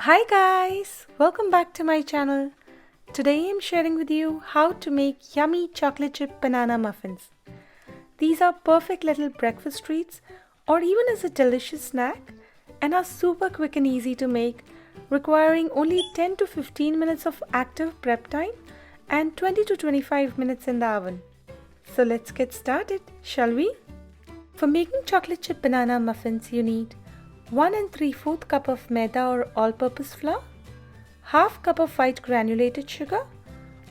Hi guys, welcome back to my channel. Today I'm sharing with you how to make yummy chocolate chip banana muffins. These are perfect little breakfast treats or even as a delicious snack and are super quick and easy to make, requiring only 10 to 15 minutes of active prep time and 20 to 25 minutes in the oven. So let's get started, shall we? For making chocolate chip banana muffins you need 1 3/4 cup of maida or all-purpose flour, half cup of white granulated sugar,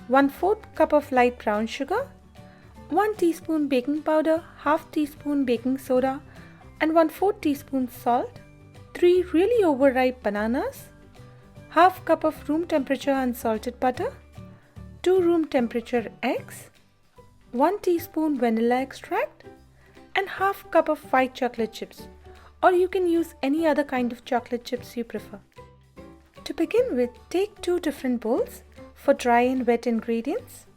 1/4 cup of light brown sugar, 1 teaspoon baking powder, half teaspoon baking soda and 1/4 teaspoon salt, 3 really overripe bananas, half cup of room temperature unsalted butter, 2 room temperature eggs, 1 teaspoon vanilla extract and half cup of white chocolate chips, or you can use any other kind of chocolate chips you prefer. To begin with, take 2 different bowls for dry and wet ingredients.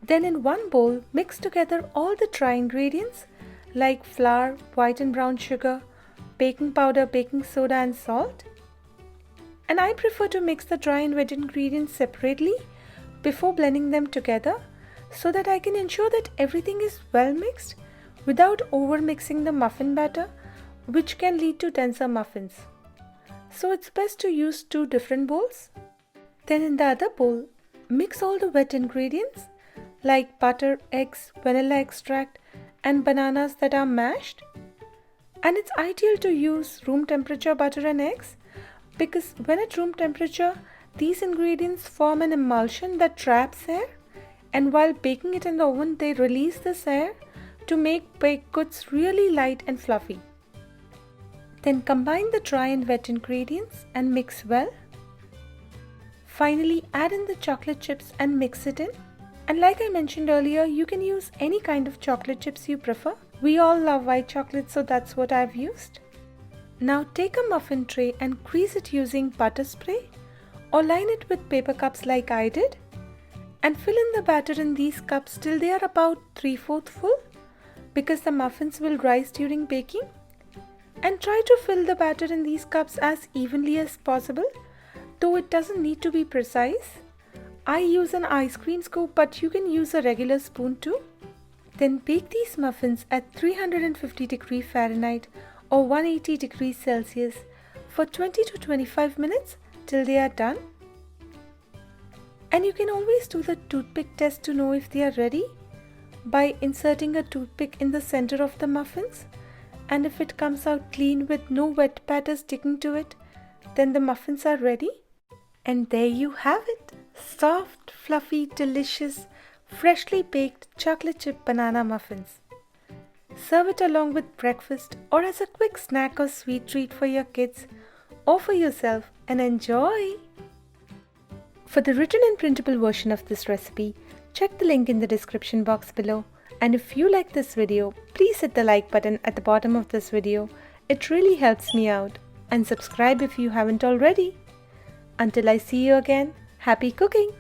Then in one bowl, mix together all the dry ingredients like flour, white and brown sugar, baking powder, baking soda and salt. And I prefer to mix the dry and wet ingredients separately before blending them together so that I can ensure that everything is well mixed without over mixing the muffin batter, which can lead to denser muffins. So it's best to use 2 different bowls. Then in the other bowl, mix all the wet ingredients like butter, eggs, vanilla extract and bananas that are mashed. And it's ideal to use room temperature butter and eggs because when at room temperature, these ingredients form an emulsion that traps air, and while baking it in the oven, they release this air to make baked goods really light and fluffy. Then combine the dry and wet ingredients and mix well. Finally, add in the chocolate chips and mix it in. And like I mentioned earlier, you can use any kind of chocolate chips you prefer. We all love white chocolate, so that's what I've used. Now take a muffin tray and grease it using butter spray or line it with paper cups like I did. And fill in the batter in these cups till they are about 3/4 full because the muffins will rise during baking. And try to fill the batter in these cups as evenly as possible, though it doesn't need to be precise. I use an ice cream scoop, but you can use a regular spoon too. Then bake these muffins at 350 degrees Fahrenheit or 180 degrees Celsius for 20 to 25 minutes till they are done. And you can always do the toothpick test to know if they are ready by inserting a toothpick in the center of the muffins. And if it comes out clean with no wet batter sticking to it, then the muffins are ready. And there you have it, soft, fluffy, delicious, freshly baked chocolate chip banana muffins. Serve it along with breakfast or as a quick snack or sweet treat for your kids or for yourself, and enjoy! For the written and printable version of this recipe, check the link in the description box below. And if you like this video, please hit the like button at the bottom of this video. It really helps me out. And subscribe if you haven't already. Until I see you again, happy cooking!